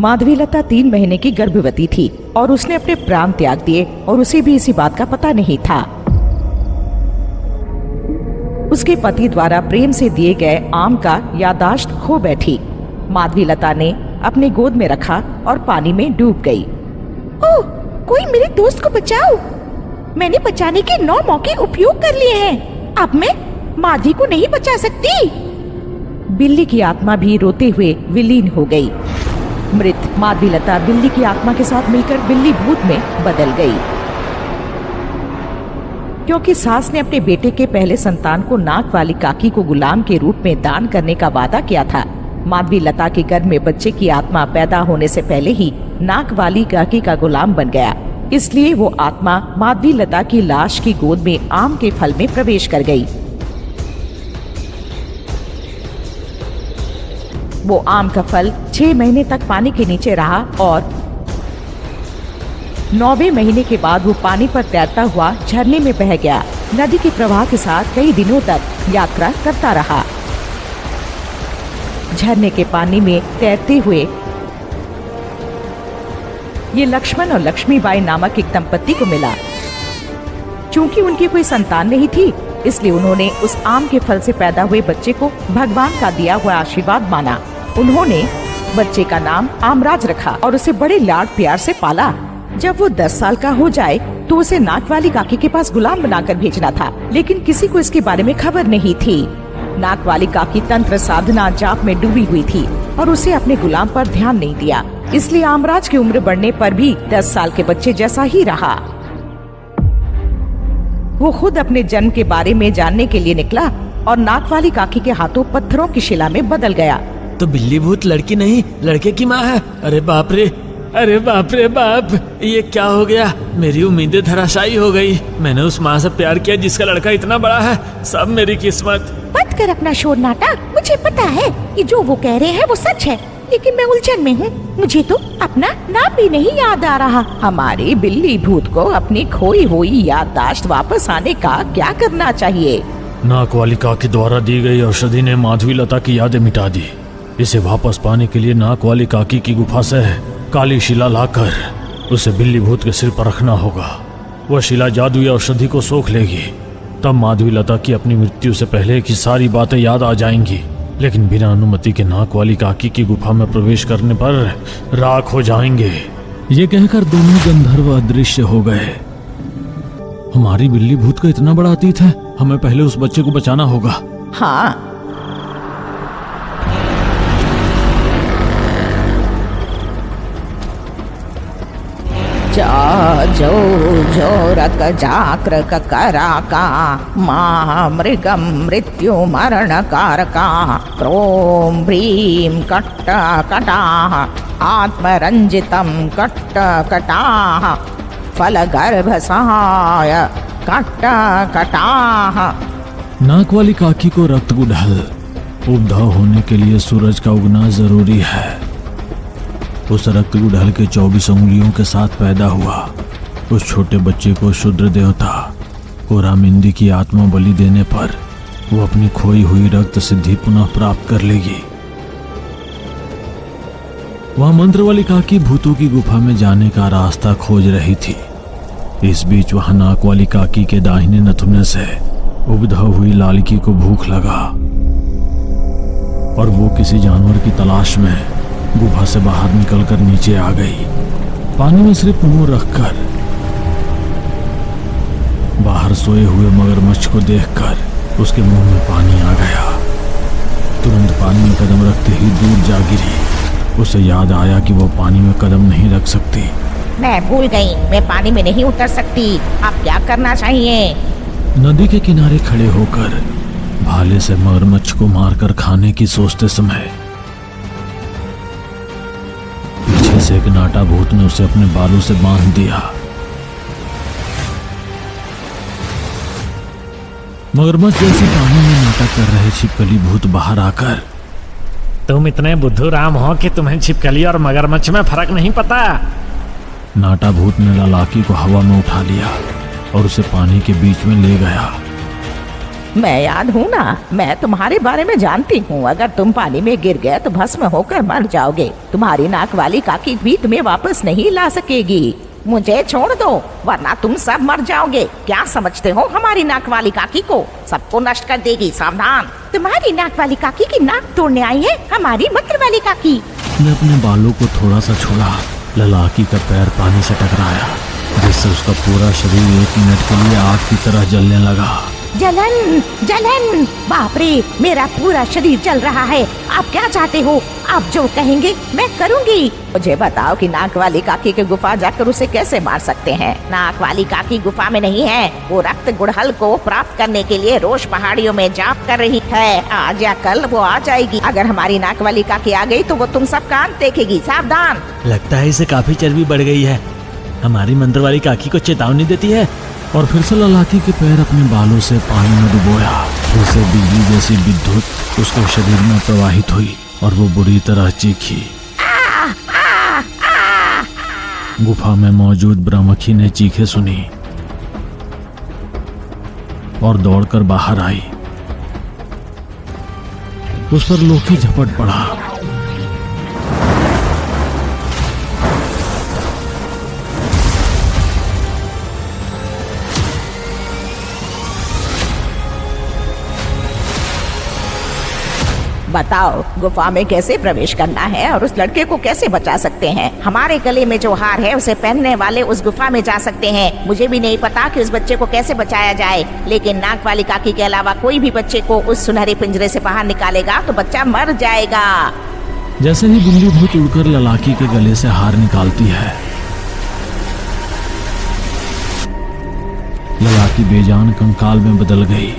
माधवीलता 3 महीने की गर्भवती थी और उसने अपने प्राण त्याग दिए और उसे भी इसी बात का पता नहीं था। उसके पति द्वारा प्रेम से दिए गए आम का याददाश्त खो बैठी। माधवीलता ने अपने गोद में रखा और पानी में डूब गई। ओह, कोई मेरे दोस्त को बचाओ। मैंने बचाने के 9 मौके उपयोग कर लिए हैं। अब मैं माधवी को नहीं बचा सकती। बिल्ली की आत्मा भी रोते हुए विलीन हो गई। मृत माधवीलता बिल्ली की आत्मा के साथ मिलकर बिल्ली भूत में बदल गई। क्योंकि सास ने अपने बेटे के पहले संतान को नाक वाली काकी को गुलाम के रूप में दान करने का वादा किया था, माधवीलता के गर्भ में बच्चे की आत्मा पैदा होने से पहले ही नाक वाली काकी का गुलाम बन गया। इसलिए वो आत्मा माधवीलता की लाश की गोद में आम के फल में प्रवेश कर गई। वो आम का फल 6 महीने तक पानी के नीचे रहा और 9वें महीने के बाद वो पानी पर तैरता हुआ झरने में बह गया। नदी के प्रवाह के साथ कई दिनों तक यात्रा करता रहा। झरने के पानी में तैरते हुए ये लक्ष्मण और लक्ष्मीबाई नामक एक दंपत्ति को मिला। चूंकि उनकी कोई संतान नहीं थी, इसलिए उन्होंने उस आम के फल से पैदा हुए बच्चे को भगवान का दिया हुआ आशीर्वाद माना। उन्होंने बच्चे का नाम आमराज रखा और उसे बड़े लाड प्यार से पाला। जब वो 10 साल का हो जाए तो उसे नाक वाली काकी के पास गुलाम बनाकर भेजना था, लेकिन किसी को इसके बारे में खबर नहीं थी। नाक वाली काकी तंत्र साधना जाप में डूबी हुई थी और उसे अपने गुलाम पर ध्यान नहीं दिया। इसलिए आमराज की उम्र बढ़ने पर भी 10 साल के बच्चे जैसा ही रहा। वो खुद अपने जन्म के बारे में जानने के लिए निकला और नाक वाली काकी के हाथों पत्थरों की शिला में बदल गया। तो बिल्ली भूत लड़की नहीं, लड़के की माँ है। अरे बाप रे, अरे बाप रे बाप, ये क्या हो गया? मेरी उम्मीदें धराशायी हो गई। मैंने उस माँ से प्यार किया जिसका लड़का इतना बड़ा है। सब मेरी किस्मत। बंद कर अपना शोर नाटा। मुझे पता है कि जो वो कह रहे हैं वो सच है, लेकिन मैं उलझन में हूँ। मुझे तो अपना नाम भी नहीं याद आ रहा। हमारी बिल्ली भूत को अपनी खोई हुई याददाश्त वापस आने का क्या करना चाहिए? नाक वाली काकी द्वारा दी गई औषधि ने माधवीलता की यादें मिटा दी। इसे वापस पाने के लिए नाक वाली काकी की गुफा से काली शिला लाकर उसे बिल्ली भूत के सिर पर रखना होगा। वह शिला जादुई औषधि को सोख लेगी। तब माधवीलता की अपनी मृत्यु से पहले की सारी बातें याद आ जाएंगी, लेकिन बिना अनुमति के नाक वाली काकी की गुफा में प्रवेश करने पर राख हो जाएंगे। ये कहकर दोनों गंधर्व अदृश्य हो गए। हमारी बिल्ली भूत का इतना बड़ा अतीत है, हमें पहले उस बच्चे को बचाना होगा। हाँ, जो जोरक जाक्र कराका महामृगम मृत्यु मरण कारका क्रोम भ्रीम कट्ट कटाह आत्मरंजितम कट्ट कटाह फल गर्भ सहाय कट्ट कटाह। नाक वाली काकी को रक्त गुड़हल उपधाव होने के लिए सूरज का उगना जरूरी है। उस रक्त गुड़हल के 24 उंगलियों के साथ पैदा हुआ उस छोटे बच्चे को शूद्र देवता कोरामिंदी की आत्मा बलि देने पर वो अपनी खोई हुई रक्त सिद्धि पुनः प्राप्त कर लेगी। वह मंत्र वाली काकी भूतों की गुफा में जाने का रास्ता खोज रही थी। इस बीच वह नाक वाली काकी के दाहिने नथुने से उबधाव हुई लालकी को भूख लगा और वो किसी जानवर की तलाश में गुफा से बाहर निकलकर नीचे आ गई। पानी में सिर्फ मुंह रखकर बाहर सोए हुए मगरमच्छ को देखकर उसके मुंह में पानी आ गया। तुरंत पानी में कदम रखते ही दूर जा गिरी। उसे याद आया कि वो पानी में कदम नहीं रख सकती। मैं भूल गई, मैं पानी में नहीं उतर सकती। अब क्या करना चाहिए? नदी के किनारे खड़े होकर भाले से मगरमच्छ को मारकर खाने की सोचते समय पीछे से एक नाटा भूत ने उसे अपने बालों से बांध दिया। मगरमच्छ जैसी पानी में नाटक कर रहे छिपकली भूत बाहर आकर, तुम इतने बुद्धू राम हो कि तुम्हें छिपकली और मगरमच्छ में फर्क नहीं पता। नाटा भूत ने लालाकी को हवा में उठा लिया और उसे पानी के बीच में ले गया। मैं याद हूँ ना, मैं तुम्हारे बारे में जानती हूँ। अगर तुम पानी में गिर गए तो भस्म होकर मर जाओगे। तुम्हारी नाक वाली काकी भी तुम्हें वापस नहीं ला सकेगी। मुझे छोड़ दो वरना तुम सब मर जाओगे। क्या समझते हो हमारी नाक वाली काकी को? सबको नष्ट कर देगी, सावधान। तुम्हारी नाक वाली काकी की नाक तोड़ने आई है हमारी मंत्र वाली काकी। ने अपने बालों को थोड़ा सा छोड़ा। ललाकी का पैर पानी से टकराया, जिससे उसका पूरा शरीर 1 मिनट के लिए आग की तरह जलने लगा। जलन जलन, बाप रे, मेरा पूरा शरीर जल रहा है। आप क्या चाहते हो? आप जो कहेंगे मैं करूंगी। मुझे बताओ कि नाक वाली काकी की गुफा जाकर उसे कैसे मार सकते हैं? नाक वाली काकी गुफा में नहीं है। वो रक्त गुड़हल को प्राप्त करने के लिए रोज पहाड़ियों में जाप कर रही है। आज या कल वो आ जाएगी। अगर हमारी नाक वाली काकी आ गई तो वो तुम सब कान देखेगी, सावधान। लगता है इसे काफी चर्बी बढ़ गई है। हमारी मंत्र वाली काकी को चेतावनी देती है। और फिर से ललाकी के पैर अपने बालों से पानी में डुबोया, जिससे बिजली जैसी विद्युत उसके शरीर में प्रवाहित हुई और वो बुरी तरह चीखी। गुफा में मौजूद ब्रह्मखी ने चीखें सुनी और दौड़कर बाहर आई। उस पर लोकी झपट पड़ा। बताओ गुफा में कैसे प्रवेश करना है और उस लड़के को कैसे बचा सकते हैं? हमारे गले में जो हार है उसे पहनने वाले उस गुफा में जा सकते हैं। मुझे भी नहीं पता कि उस बच्चे को कैसे बचाया जाए, लेकिन नाक वाली काकी के अलावा कोई भी बच्चे को उस सुनहरे पिंजरे से बाहर निकालेगा तो बच्चा मर जाएगा। जैसे ही बिल्ली भूत उड़कर ललाकी के गले से हार निकालती है, ललाकी बेजान कंकाल में बदल गई।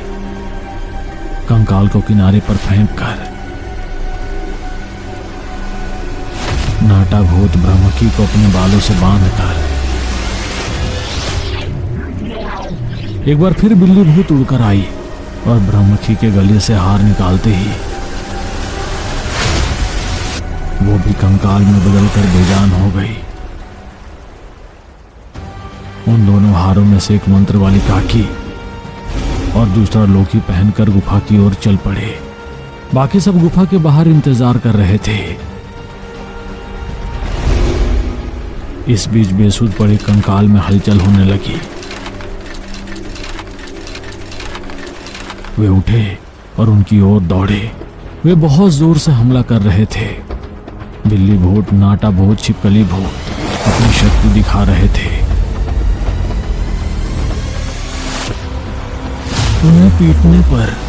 कंकाल को किनारे पर फेंक कर नाटा भूत ब्रह्मकी को अपने बालों से बांधकर एक बार फिर बिल्ली भूत उड़कर आई और ब्रह्मकी के गले से हार निकालते ही वो भी कंकाल में बदलकर बेजान हो गई। उन दोनों हारों में से एक मंत्र वाली काकी और दूसरा लोकी पहनकर गुफा की ओर चल पड़े। बाकी सब गुफा के बाहर इंतजार कर रहे थे। इस बीच बेसुध पड़े कंकाल में हलचल होने लगी। वे उठे और उनकी ओर दौड़े। वे बहुत जोर से हमला कर रहे थे। बिल्ली भूत, नाटा भूत, छिपकली भूत अपनी शक्ति दिखा रहे थे। उन्हें पीटने पर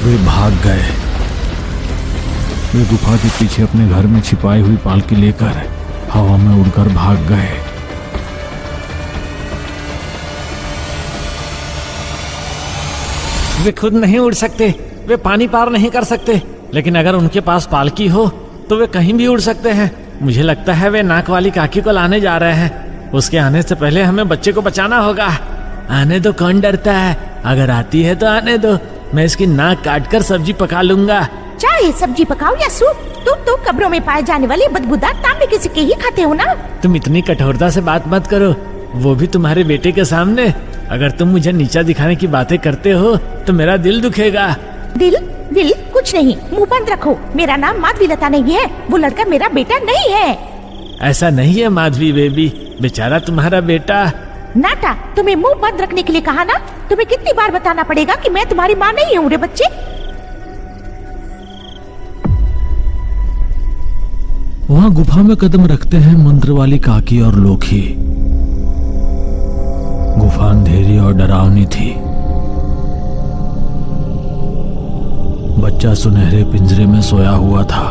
वे भाग गए। वे गुफा के पीछे अपने घर में छिपाई हुई पालकी लेकर हवा में उड़कर भाग गए। वे खुद नहीं उड़ सकते, वे पानी पार नहीं कर सकते, लेकिन अगर उनके पास पालकी हो तो वे कहीं भी उड़ सकते हैं। मुझे लगता है वे नाक वाली काकी को लाने जा रहे हैं। उसके आने से पहले हमें बच्चे को बचाना होगा। आने दो, कौन डरता है? अगर आती है तो आने दो, मैं इसकी नाक काटकर सब्जी पका लूंगा। चाहे सब्जी पकाओ या सूप, तुम तो कब्रों में पाए जाने वाले बदबूदार तांबे के सिक्के ही खाते हो ना। तुम इतनी कठोरता से बात मत करो, वो भी तुम्हारे बेटे के सामने। अगर तुम मुझे नीचा दिखाने की बातें करते हो तो मेरा दिल दुखेगा। दिल दिल कुछ नहीं, मुंह बंद रखो। मेरा नाम माधवीलता नहीं है। वो लड़का मेरा बेटा नहीं है। ऐसा नहीं है माधवी बेबी, बेचारा तुम्हारा बेटा। नाटा, तुम्हें मुंह बंद रखने के लिए कहा ना। तुम्हें कितनी बार बताना पड़ेगा कि मैं तुम्हारी माँ नहीं हूँ रे बच्चे। वहां गुफा में कदम रखते हैं मंत्र वाली काकी और लोकी। गुफा अंधेरी और डरावनी थी। बच्चा सुनहरे पिंजरे में सोया हुआ था।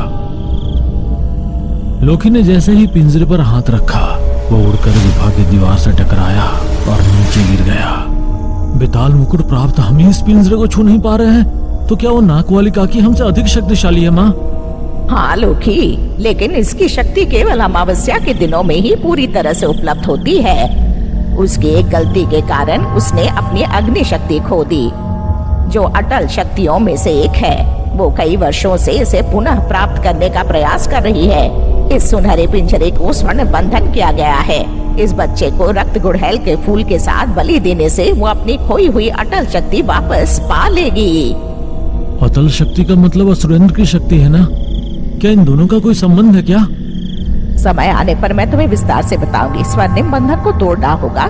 लोकी ने जैसे ही पिंजरे पर हाथ रखा, वो उड़कर गुफा की दीवार से टकराया और नीचे गिर गया। बेताल मुकुट प्राप्त हम ही इस पिंजरे को छू नहीं पा रहे हैं, तो क्या वो नाक वाली काकी हमसे अधिक शक्तिशाली है माँ? हाँ लोकी, लेकिन इसकी शक्ति केवल अमावस्या के दिनों में ही पूरी तरह से उपलब्ध होती है। उसकी एक गलती के कारण उसने अपनी अग्नि शक्ति खो दी, जो अटल शक्तियों में से एक है। वो कई वर्षों से इसे पुनः प्राप्त करने का प्रयास कर रही है। इस सुनहरे पिंजरे को स्वर्ण बंधन किया गया है। इस बच्चे को रक्त गुड़हल के फूल के साथ बलि देने से वो अपनी खोई हुई अटल शक्ति वापस पा लेगी। अतल शक्ति का मतलब असुरेंद्र की शक्ति है ना? क्या इन दोनों का कोई संबंध है क्या? समय आने पर मैं तुम्हें विस्तार से बताऊंगी। स्वर्णिम बंधन को तोड़ना होगा,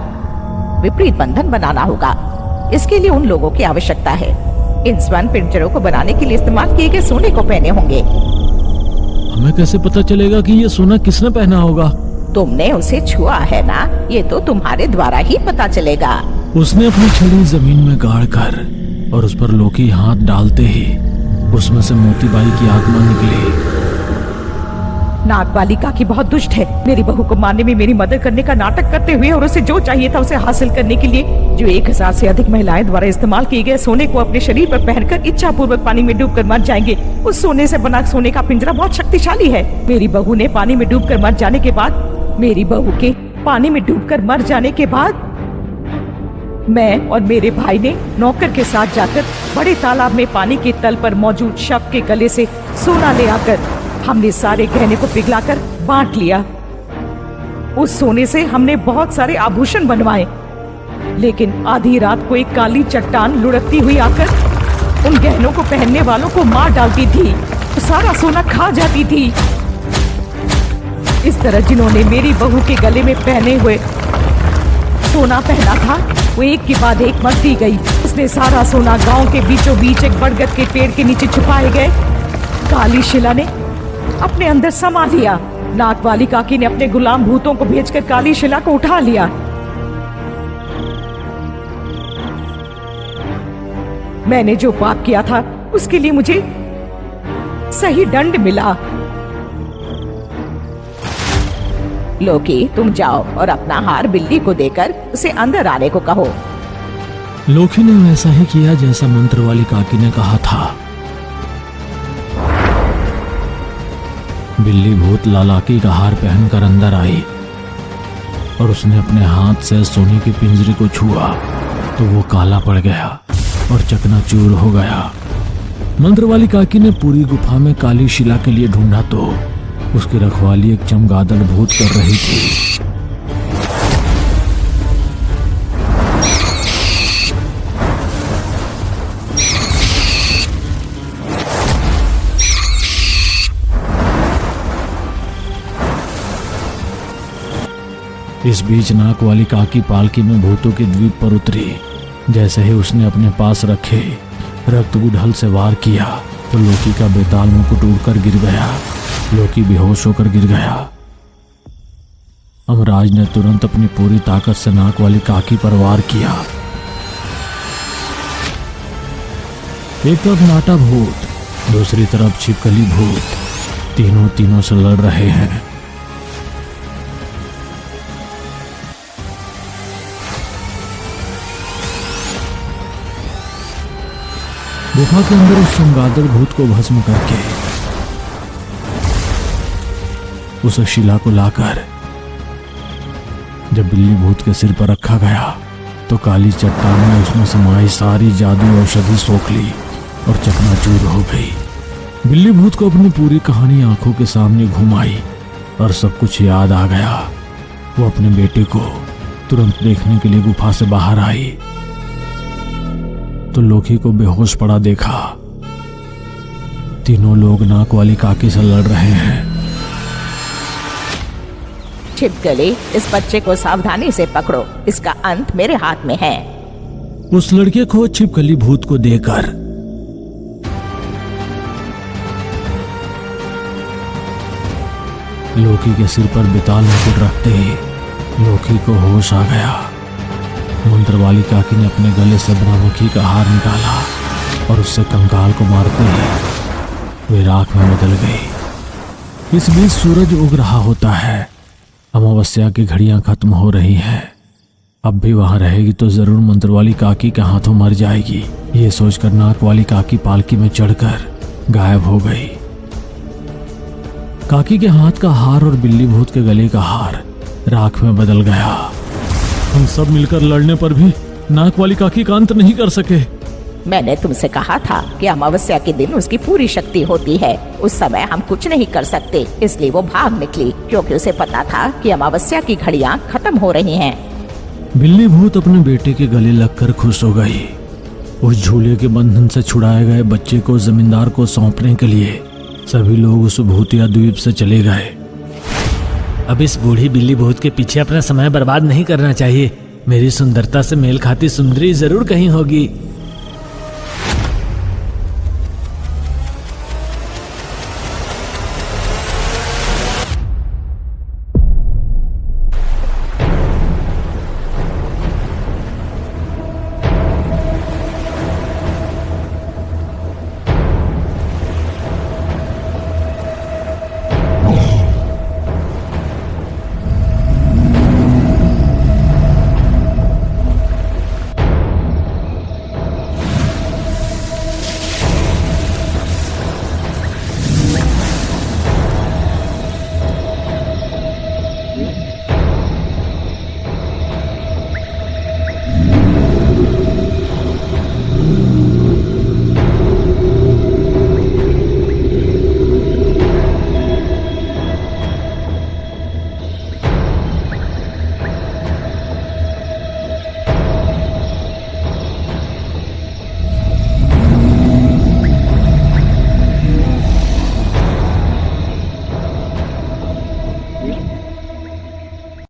विपरीत बंधन बनाना होगा। इसके लिए उन लोगों की आवश्यकता है। इन स्वर्ण पिंजरों को बनाने के लिए इस्तेमाल किए गए सोने को पहने होंगे। हमें कैसे पता चलेगा कि ये सोना किसने पहना होगा? तुमने उसे छुआ है ना, ये तो तुम्हारे द्वारा ही पता चलेगा। उसने अपनी छड़ी जमीन में गाड़ कर और उस पर लोकी हाथ डालते ही उसमें से मोतीबाई की आत्मा निकली। नाग वाली काकी बहुत दुष्ट है। मेरी बहू को मारने में मेरी मदद करने का नाटक करते हुए और उसे जो चाहिए था उसे हासिल करने के लिए जो 1000 से अधिक महिलाएं द्वारा इस्तेमाल किए गए सोने को अपने शरीर पर पहनकर इच्छा पूर्वक पानी में डूबकर मर जाएंगे। उस सोने से बना सोने का पिंजरा बहुत शक्तिशाली है। मेरी बहू ने पानी में डूबकर मर जाने के बाद मैं और मेरे भाई ने नौकर के साथ जाकर बड़े तालाब में पानी के तल पर मौजूद शव के गले से सोना ले आकर हमने सारे गहने को पिघलाकर बांट लिया। उस सोने से हमने बहुत सारे आभूषण बनवाए, लेकिन आधी रात को एक काली चट्टान लुढ़कती हुई आकर उन गहनों को पहनने वालों को मार डालती थी, तो सारा सोना खा जाती थी। इस तरह जिन्होंने मेरी बहू के गले में पहने हुए सोना पहना था वो एक के बाद एक मरती गई। उसने सारा सोना गांव के बीचों बीच एक बरगद के पेड़ के नीचे छुपाए गए काली शिला ने अपने अंदर समा लिया। नाग वाली काकी ने अपने गुलाम भूतों को भेजकर काली शिला को उठा लिया। मैंने जो पाप किया था उसके लिए मुझे सही दंड मिला। लोकी, तुम जाओ और अपना हार बिल्ली को देकर उसे अंदर आने को कहो। लोकी ने वैसा ही किया जैसा मंत्र वाली काकी ने कहा था। बिल्ली भूत लालाकी का हार पहनकर अंदर आई और उसने अपने हाथ से सोने की पिंजरे को छुआ तो वो काला पड़ गया और चकनाचूर हो गया। मंत्र वाली काकी ने पूरी गुफा में काली शिला के लिए ढूंढा तो उसकी रखवाली एक चमगादड़ भूत कर रही थी। इस बीच नाक वाली काकी पालकी में भूतों के द्वीप पर उतरी। जैसे ही उसने अपने पास रखे रक्त गुड़हल से वार किया तो लोकी का बेताल मुकुट उड़कर गिर गया। लोकी बेहोश होकर गिर गया। अमराज ने तुरंत अपनी पूरी ताकत से नाक वाली काकी पर वार किया। एक तरफ नाटा भूत, दूसरी तरफ छिपकली भूत, तीनों से लड़ रहे हैं। गुफा के अंदर उस चमगादड़ भूत को भस्म करके उस शिला को लाकर जब बिल्ली भूत के सिर पर रखा गया तो काली चट्टान ने उसमें समाई सारी जादू औषधि सोख ली और चकनाचूर हो गई। बिल्ली भूत को अपनी पूरी कहानी आंखों के सामने घुमाई और सब कुछ याद आ गया। वो अपने बेटे को तुरंत देखने के लिए गुफा से बाहर आई तो लोकी को बेहोश पड़ा देखा। तीनों लोग नाक वाली काकी से लड़ रहे हैं। छिपकली, इस बच्चे को सावधानी से पकड़ो, इसका अंत मेरे हाथ में है। उस लड़के को छिपकली भूत को देकर लोकी के सिर पर बेताल मुकुट रखते ही लोकी को होश आ गया। मंत्र वाली काकी ने अपने गले से ब्रह्ममुखी का हार निकाला और उससे कंकाल को मारते ही वे राख में बदल गई। इस बीच सूरज उग रहा होता है। अमावस्या की घड़ियां खत्म हो रही हैं। अब भी वहां रहेगी तो जरूर मंत्र वाली काकी के हाथों मर जाएगी। ये सोचकर नाक वाली काकी पालकी में चढ़कर गायब हो गई। काकी के हाथ का हार और बिल्ली भूत के गले का हार राख में बदल गया। हम सब मिलकर लड़ने पर भी नाक वाली काकी का अंत नहीं कर सके। मैंने तुमसे कहा था कि अमावस्या के दिन उसकी पूरी शक्ति होती है। उस समय हम कुछ नहीं कर सकते, इसलिए वो भाग निकली क्योंकि उसे पता था कि अमावस्या की घड़ियां खत्म हो रही हैं। बिल्ली भूत अपने बेटे के गले लगकर खुश हो गई। उस झूले के बंधन से छुड़ाए गए बच्चे को जमींदार को सौंपने के लिए सभी लोग उस भूतिया द्वीप से चले गए। अब इस बूढ़ी बिल्ली भूत के पीछे अपना समय बर्बाद नहीं करना चाहिए। मेरी सुंदरता से मेल खाती सुंदरी जरूर कहीं होगी।